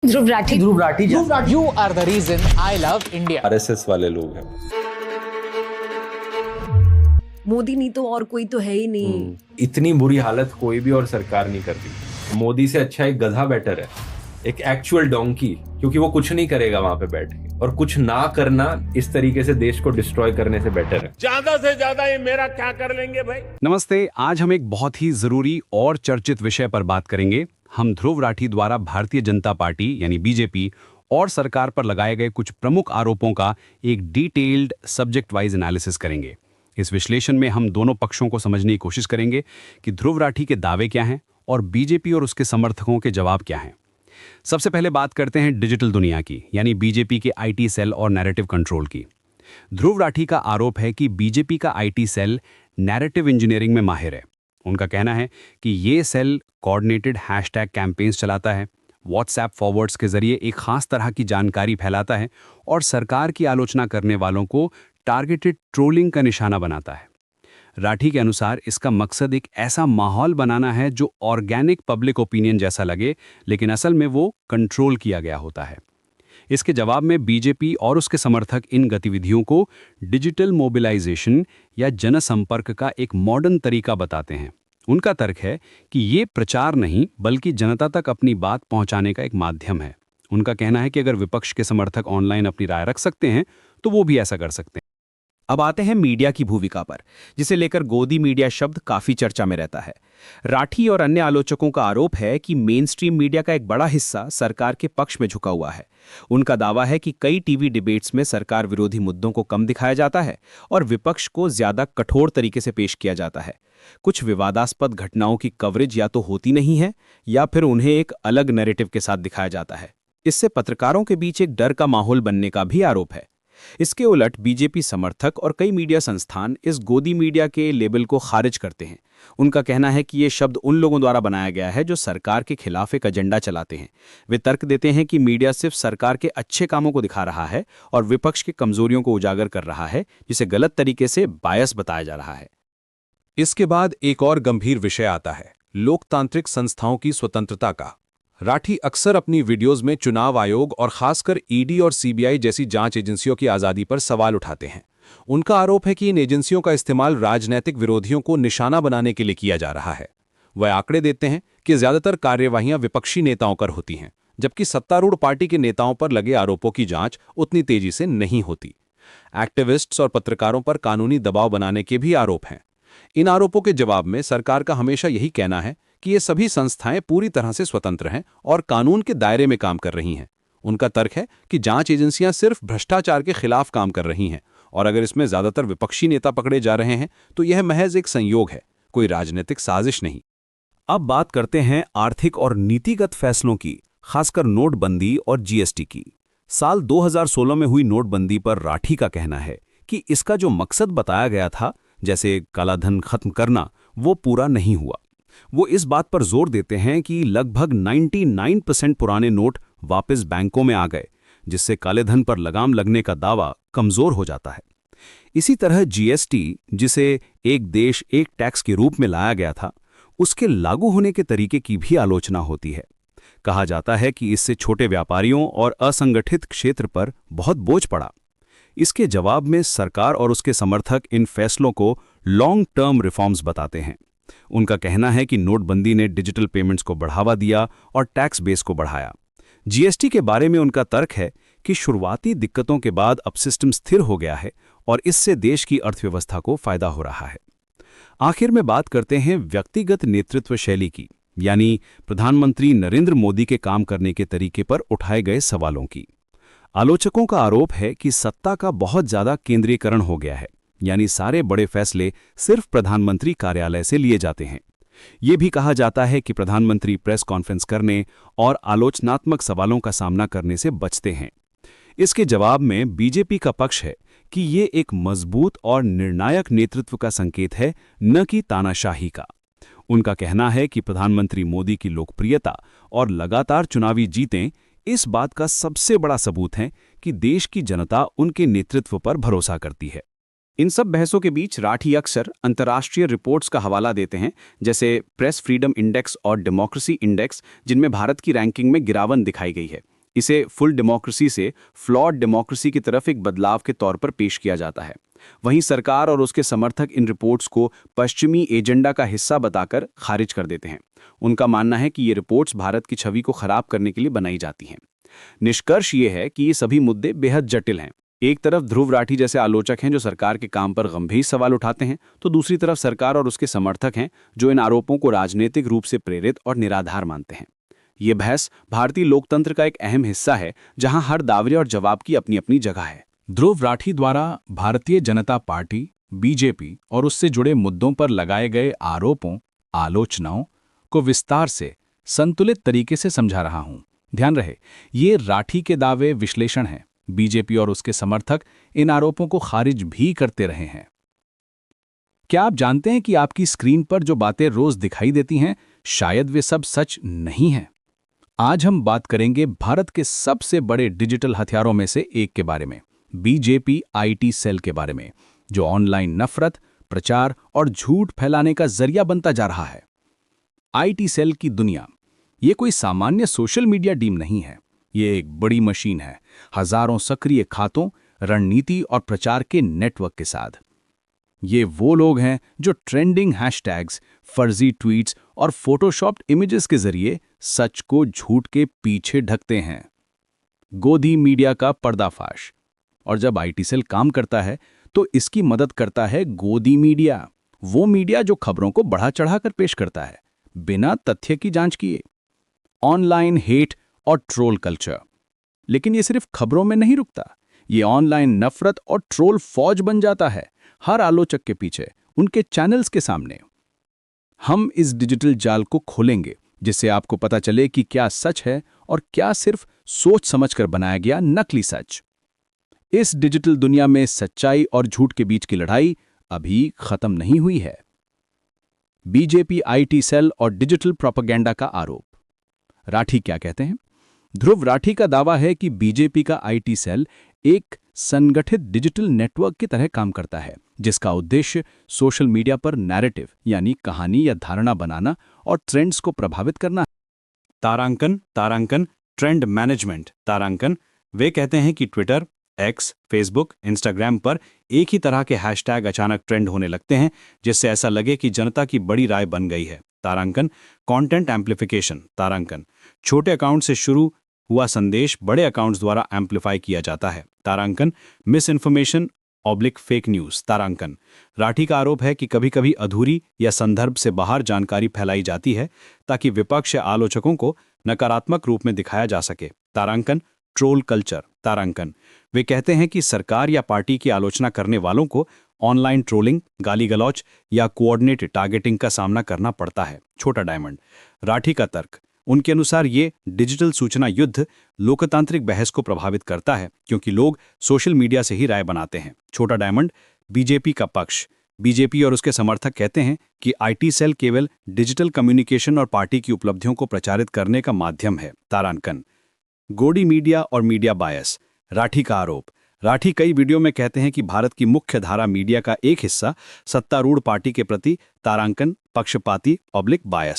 Dhruv Rathee. You are the reason I love India. RSS वाले लोग हैं। मोदी नहीं तो और कोई तो है ही नहीं। इतनी बुरी हालत कोई भी और सरकार नहीं करती। मोदी से अच्छा एक गधा बेटर है, एक एक्चुअल डोंकी, क्योंकि वो कुछ नहीं करेगा वहां पे बैठ के, और कुछ ना करना इस तरीके से देश को डिस्ट्रॉय करने से बेटर है। ज्यादा से ज्यादा ये मेरा क्या कर लेंगे भाई। नमस्ते, आज हम एक बहुत ही जरूरी और चर्चित विषय पर बात करेंगे। हम ध्रुव राठी द्वारा भारतीय जनता पार्टी यानी बीजेपी और सरकार पर लगाए गए कुछ प्रमुख आरोपों का एक डिटेल्ड सब्जेक्ट वाइज एनालिसिस करेंगे। इस विश्लेषण में हम दोनों पक्षों को समझने की कोशिश करेंगे कि ध्रुव राठी के दावे क्या हैं और बीजेपी और उसके समर्थकों के जवाब क्या हैं। सबसे पहले बात करते हैं डिजिटल दुनिया की, यानी बीजेपी के आईटी सेल और नैरेटिव कंट्रोल की। ध्रुव राठी का आरोप है कि बीजेपी का आईटी सेल नैरेटिव इंजीनियरिंग में माहिर है। उनका कहना है कि ये सेल कोऑर्डिनेटेड हैशटैग कैंपेन्स चलाता है, व्हाट्सएप फॉरवर्ड्स के जरिए एक खास तरह की जानकारी फैलाता है और सरकार की आलोचना करने वालों को टारगेटेड ट्रोलिंग का निशाना बनाता है। राठी के अनुसार इसका मकसद एक ऐसा माहौल बनाना है जो ऑर्गेनिक पब्लिक ओपिनियन जैसा लगे, लेकिन असल में वो कंट्रोल किया गया होता है। इसके जवाब में बीजेपी और उसके समर्थक इन गतिविधियों को डिजिटल मोबिलाइजेशन या जनसंपर्क का एक मॉडर्न तरीका बताते हैं। उनका तर्क है कि ये प्रचार नहीं बल्कि जनता तक अपनी बात पहुंचाने का एक माध्यम है। उनका कहना है कि अगर विपक्ष के समर्थक ऑनलाइन अपनी राय रख सकते हैं तो वो भी ऐसा कर सकते हैं। अब आते हैं मीडिया की भूमिका पर, जिसे लेकर गोदी मीडिया शब्द काफी चर्चा में रहता है। राठी और अन्य आलोचकों का आरोप है कि मेन स्ट्रीम मीडिया का एक बड़ा हिस्सा सरकार के पक्ष में झुका हुआ है। उनका दावा है कि कई टीवी डिबेट्स में सरकार विरोधी मुद्दों को कम दिखाया जाता है और विपक्ष को ज्यादा कठोर तरीके से पेश किया जाता है। कुछ विवादास्पद घटनाओं की कवरेज या तो होती नहीं है या फिर उन्हें एक अलग नैरेटिव के साथ दिखाया जाता है। इससे पत्रकारों के बीच एक डर का माहौल बनने का भी आरोप है। इसके उलट बीजेपी समर्थक और कई मीडिया संस्थान इस गोदी मीडिया के लेबल को खारिज करते हैं। उनका कहना है कि ये शब्द उन लोगों द्वारा बनाया गया है जो सरकार के खिलाफ एक एजेंडा चलाते हैं। वे तर्क देते हैं कि मीडिया सिर्फ सरकार के अच्छे कामों को दिखा रहा है और विपक्ष की कमजोरियों को उजागर कर रहा है, जिसे गलत तरीके से बायस बताया जा रहा है। इसके बाद एक और गंभीर विषय आता है, लोकतांत्रिक संस्थाओं की स्वतंत्रता का। राठी अक्सर अपनी वीडियोज में चुनाव आयोग और खासकर ईडी और सीबीआई जैसी जांच एजेंसियों की आज़ादी पर सवाल उठाते हैं। उनका आरोप है कि इन एजेंसियों का इस्तेमाल राजनैतिक विरोधियों को निशाना बनाने के लिए किया जा रहा है। वह आंकड़े देते हैं कि ज्यादातर कार्यवाहियां विपक्षी नेताओं पर होती हैं, जबकि सत्तारूढ़ पार्टी के नेताओं पर लगे आरोपों की जांच उतनी तेजी से नहीं होती। एक्टिविस्ट्स और पत्रकारों पर कानूनी दबाव बनाने के भी आरोप हैं। इन आरोपों के जवाब में सरकार का हमेशा यही कहना है कि ये सभी संस्थाएं पूरी तरह से स्वतंत्र हैं और कानून के दायरे में काम कर रही हैं। उनका तर्क है कि जांच एजेंसियां सिर्फ भ्रष्टाचार के खिलाफ काम कर रही हैं और अगर इसमें ज्यादातर विपक्षी नेता पकड़े जा रहे हैं तो यह महज एक संयोग है, कोई राजनीतिक साजिश नहीं। अब बात करते हैं आर्थिक और नीतिगत फैसलों की, खासकर नोटबंदी और जीएसटी की। साल 2016 में हुई नोटबंदी पर राठी का कहना है कि इसका जो मकसद बताया गया था, जैसे कालाधन खत्म करना, वो पूरा नहीं हुआ। वो इस बात पर जोर देते हैं कि लगभग 99% पुराने नोट वापस बैंकों में आ गए, जिससे काले धन पर लगाम लगने का दावा कमजोर हो जाता है। इसी तरह जीएसटी, जिसे एक देश एक टैक्स के रूप में लाया गया था, उसके लागू होने के तरीके की भी आलोचना होती है। कहा जाता है कि इससे छोटे व्यापारियों और असंगठित क्षेत्र पर बहुत बोझ पड़ा। इसके जवाब में सरकार और उसके समर्थक इन फैसलों को लॉन्ग टर्म रिफॉर्म्स बताते हैं। उनका कहना है कि नोटबंदी ने डिजिटल पेमेंट्स को बढ़ावा दिया और टैक्स बेस को बढ़ाया। जीएसटी के बारे में उनका तर्क है कि शुरुआती दिक्कतों के बाद अब सिस्टम स्थिर हो गया है और इससे देश की अर्थव्यवस्था को फायदा हो रहा है। आखिर में बात करते हैं व्यक्तिगत नेतृत्व शैली की, यानी प्रधानमंत्री नरेंद्र मोदी के काम करने के तरीके पर उठाए गए सवालों की। आलोचकों का आरोप है कि सत्ता का बहुत ज्यादा केंद्रीकरण हो गया है, यानी सारे बड़े फैसले सिर्फ प्रधानमंत्री कार्यालय से लिए जाते हैं। ये भी कहा जाता है कि प्रधानमंत्री प्रेस कॉन्फ्रेंस करने और आलोचनात्मक सवालों का सामना करने से बचते हैं। इसके जवाब में बीजेपी का पक्ष है कि ये एक मजबूत और निर्णायक नेतृत्व का संकेत है, न कि तानाशाही का। उनका कहना है कि प्रधानमंत्री मोदी की लोकप्रियता और लगातार चुनावी जीतें इस बात का सबसे बड़ा सबूत है कि देश की जनता उनके नेतृत्व पर भरोसा करती है। इन सब बहसों के बीच राठी अक्सर अंतर्राष्ट्रीय रिपोर्ट्स का हवाला देते हैं, जैसे प्रेस फ्रीडम इंडेक्स और डेमोक्रेसी इंडेक्स, जिनमें भारत की रैंकिंग में गिरावट दिखाई गई है। इसे फुल डेमोक्रेसी से फ्लॉड डेमोक्रेसी की तरफ एक बदलाव के तौर पर पेश किया जाता है। वहीं सरकार और उसके समर्थक इन रिपोर्ट्स को पश्चिमी एजेंडा का हिस्सा बताकर खारिज कर देते हैं। उनका मानना है कि ये रिपोर्ट्स भारत की छवि को खराब करने के लिए बनाई जाती हैं। निष्कर्ष ये है कि ये सभी मुद्दे बेहद जटिल हैं। एक तरफ ध्रुव राठी जैसे आलोचक हैं जो सरकार के काम पर गंभीर सवाल उठाते हैं, तो दूसरी तरफ सरकार और उसके समर्थक हैं जो इन आरोपों को राजनीतिक रूप से प्रेरित और निराधार मानते हैं। ये बहस भारतीय लोकतंत्र का एक अहम हिस्सा है, जहां हर दावरे और जवाब की अपनी अपनी जगह है। ध्रुव राठी द्वारा भारतीय जनता पार्टी, बीजेपी और उससे जुड़े मुद्दों पर लगाए गए आरोपों, आलोचनाओं को विस्तार से संतुलित तरीके से समझा रहा हूं। ध्यान रहे, ये राठी के दावे विश्लेषण हैं। बीजेपी और उसके समर्थक इन आरोपों को खारिज भी करते रहे हैं। क्या आप जानते हैं कि आपकी स्क्रीन पर जो बातें रोज दिखाई देती हैं, शायद वे सब सच नहीं हैं? आज हम बात करेंगे भारत के सबसे बड़े डिजिटल हथियारों में से एक के बारे में, बीजेपी आईटी सेल के बारे में, जो ऑनलाइन नफरत, प्रचार और झूठ फैलाने का जरिया बनता जा रहा है। आईटी सेल की दुनिया ये कोई सामान्य सोशल मीडिया टीम नहीं है। ये एक बड़ी मशीन है, हजारों सक्रिय खातों, रणनीति और प्रचार के नेटवर्क के साथ। ये वो लोग हैं जो ट्रेंडिंग हैशटैग्स, फर्जी ट्वीट्स और फोटोशॉप्ड इमेजेस के जरिए सच को झूठ के पीछे ढकते हैं। गोदी मीडिया का पर्दाफाश। और जब आईटी सेल काम करता है तो इसकी मदद करता है गोदी मीडिया, वो मीडिया जो खबरों को बढ़ा चढ़ाकर पेश करता है बिना तथ्य की जांच किए। ऑनलाइन हेट और ट्रोल कल्चर। लेकिन ये सिर्फ खबरों में नहीं रुकता, ये ऑनलाइन नफरत और ट्रोल फौज बन जाता है, हर आलोचक के पीछे, उनके चैनल्स के सामने। हम इस डिजिटल जाल को खोलेंगे जिससे आपको पता चले कि क्या सच है और क्या सिर्फ सोच समझकर बनाया गया नकली सच। इस डिजिटल दुनिया में सच्चाई और झूठ के बीच की लड़ाई अभी खत्म नहीं हुई है। बीजेपी आईटी सेल और डिजिटल प्रोपेगेंडा का आरोप। राठी क्या कहते हैं? ध्रुव राठी का दावा है कि बीजेपी का आईटी सेल एक संगठित डिजिटल नेटवर्क की तरह काम करता है, जिसका उद्देश्य सोशल मीडिया पर नैरेटिव यानी कहानी या धारणा बनाना और ट्रेंड्स को प्रभावित करना है। तारांकन, ट्रेंड मैनेजमेंट। तारांकन वे कहते हैं कि ट्विटर, एक्स, फेसबुक, इंस्टाग्राम पर एक ही तरह के हैशटैग अचानक ट्रेंड होने लगते हैं, जिससे ऐसा लगे कि जनता की बड़ी राय बन गई है। तारांकन, कंटेंट एम्प्लीफिकेशन। तारांकन, छोटे अकाउंट से शुरू हुआ संदेश बड़े अकाउंट्स द्वारा एम्प्लीफाई किया जाता है। तारांकन, misinformation oblique fake news. तारांकन, राठी का आरोप है कि कभी-कभी अधूरी या संदर्भ से बाहर जानकारी फैलाई जाती है ताकि विपक्ष या आलोचकों को नकारात्मक रूप में दिखाया जा सके। तारांकन, ट्रोल कल्चर। तारांकन, वे कहते हैं कि सरकार या पार्टी की आलोचना करने वालों को ऑनलाइन ट्रोलिंग, गाली गलौच या कोऑर्डिनेटेड टारगेटिंग का सामना करना पड़ता है। छोटा डायमंड। राठी का तर्क, उनके अनुसार ये डिजिटल सूचना युद्ध लोकतांत्रिक बहस को प्रभावित करता है क्योंकि लोग सोशल मीडिया से ही राय बनाते हैं। छोटा डायमंड। बीजेपी का पक्ष। बीजेपी और उसके समर्थक कहते हैं कि आईटी सेल केवल डिजिटल कम्युनिकेशन और पार्टी की उपलब्धियों को प्रचारित करने का माध्यम है। तारांकन, गोदी मीडिया और मीडिया बायस। राठी का आरोप, राठी कई वीडियो में कहते हैं कि भारत की मुख्य धारा मीडिया का एक हिस्सा सत्तारूढ़ पार्टी के प्रति तारांकन, पक्षपाती ऑब्लिक बायस।